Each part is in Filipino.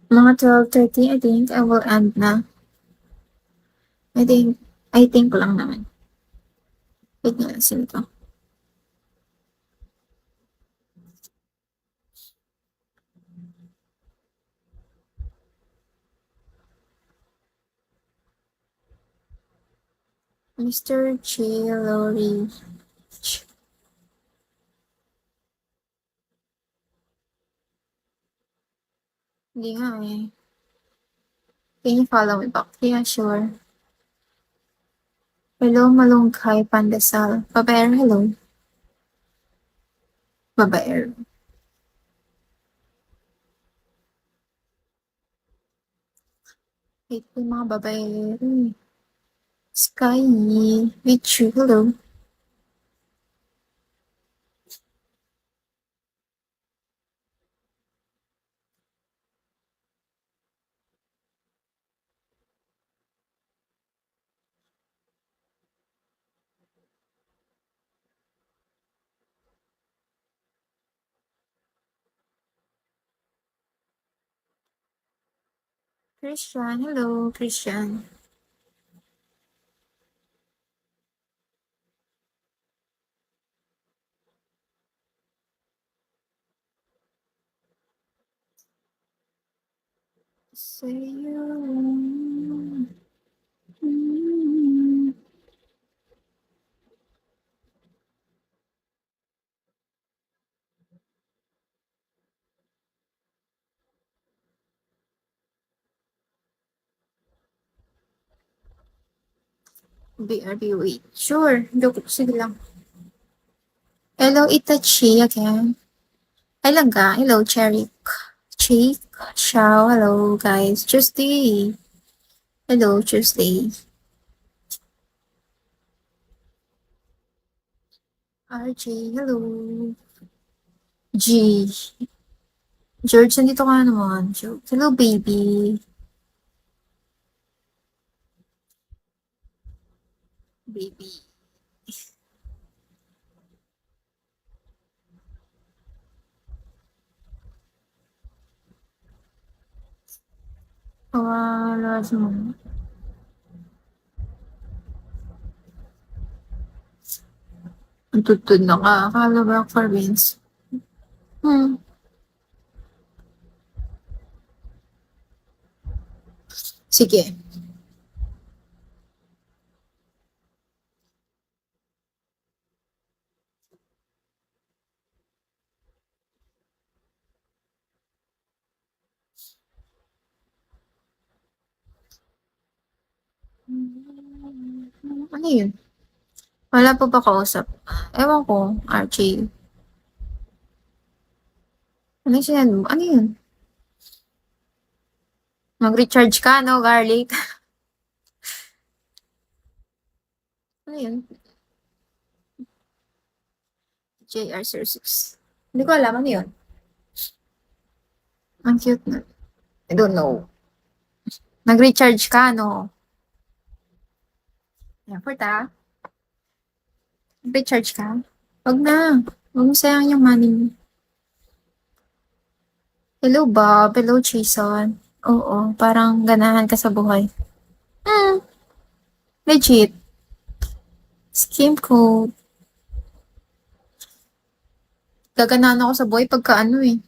Mga 12:30, I think I will end na. I think lang naman. Wait nga, sino to? Mr. Chillory. Hindi nga eh. Can you follow me back? Yeah, sure. Hello, Malungkay Pandesal. Babaer, hello. Babaer. Wait, yung mga babaer. Sky, with you, hello. Christian, hello, Christian. Say you. BRB, wait. Sure, joke, sige lang. Hello, Itachi again. Ay langga, hello, Cherry. Chick, Xiao, hello, guys. Tuesday. Hello, Tuesday. RJ, hello. G. George, nandito ka naman. Hello, baby. Baby. Wala mo. Ang tutod na ka. Akala ba for Vince? Sige. Ano yun? Wala po ba kausap? Ewan ko, RJ. Ano yung sinend mo? Ano yun? Mag-recharge ka, no, garlic? Ano yun? JR06. Hindi ko alam. Ano yun? Ang cute na. I don't know. Nag-recharge ka, no? Yan, Porta. Nag-recharge ka? Wag na. Huwag mo sayang yung money mo. Hello, Bob. Hello, Jason. Oo, parang ganahan ka sa buhay. Hmm, legit. Scheme code. Gaganahan ako sa buhay pagka ano eh.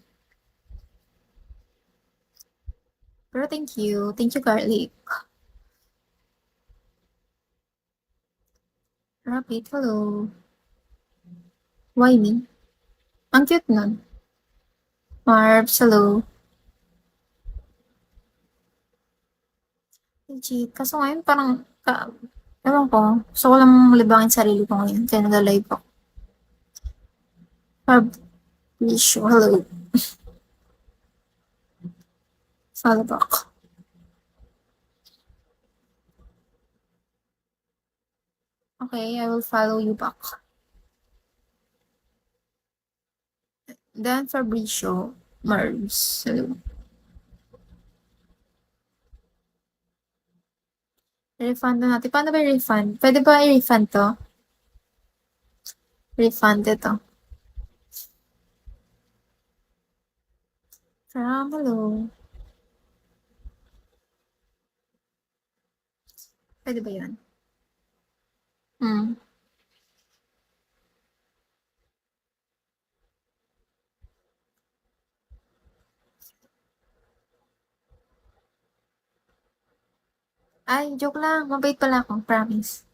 Pero thank you. Thank you, garlic. Rabbit, hello. Why me? Ang cute nun. Marbs, hello. Legit. Kaso ngayon parang, ewan ko. Gusto ko lang malibangin sarili ko ngayon. Kaya nag-live ako. Fabrizio, hello. Follow back. Okay, I will follow you back. Then Fabrizio, Marbs, hello. Refund na natin. Paano ba i-refund? Pwede ba i-refund to? Refund ito. From, hello. Pwede ba yun? Hmm. Ay, joke lang. Mabait pala ako. Promise.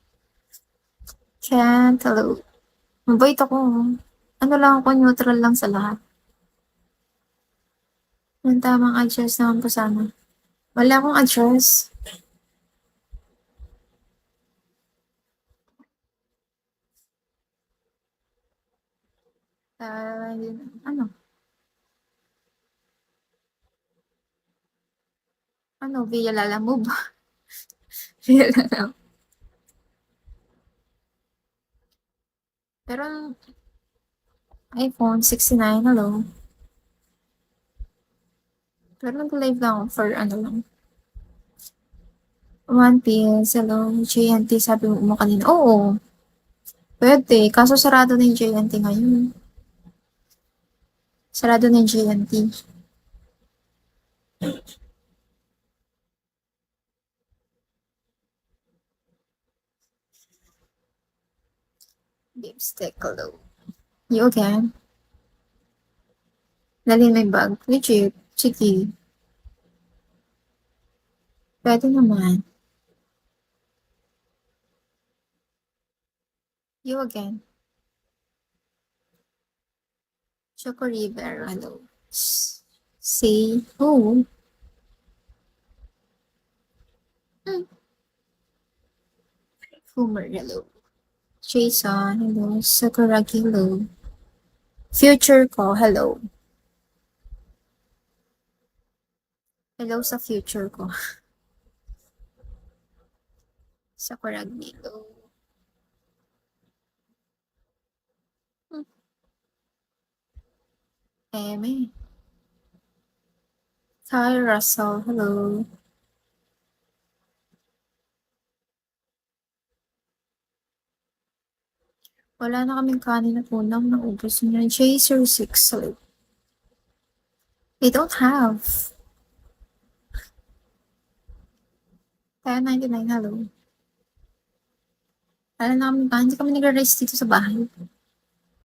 Cantaloupe. Mabait ako. Ano lang ako, neutral lang sa lahat. Yung tamang address naman po sana. Wala akong address. Ano? Ano? Via Lalamove. Via Lalamove. Pero, iPhone 69, hello. Pero nag-live lang ako for ano lang. One Piece, hello. JNT, sabi mo kanina. Oo, pwede. Kaso sarado na yung JNT ngayon. Sarado na yung JNT. Lipstick, hello. You again? Dalhin may bag. Legit. Sige. Pwede naman. You again. Choco River, hello. Say who? Hmm. Fumer, hello. Jason, hello. Sakuragi, hello. Future ko, hello. Hello sa future ko. Sakuragi, hello. Hmm. Eme. Hi, Russell, hello. Wala na kaming kanin at ulam na ubos niya. J06, hello. They don't have. Kaya 99, hello. Wala na kaming kanin. Hindi kami nag-rest dito sa bahay.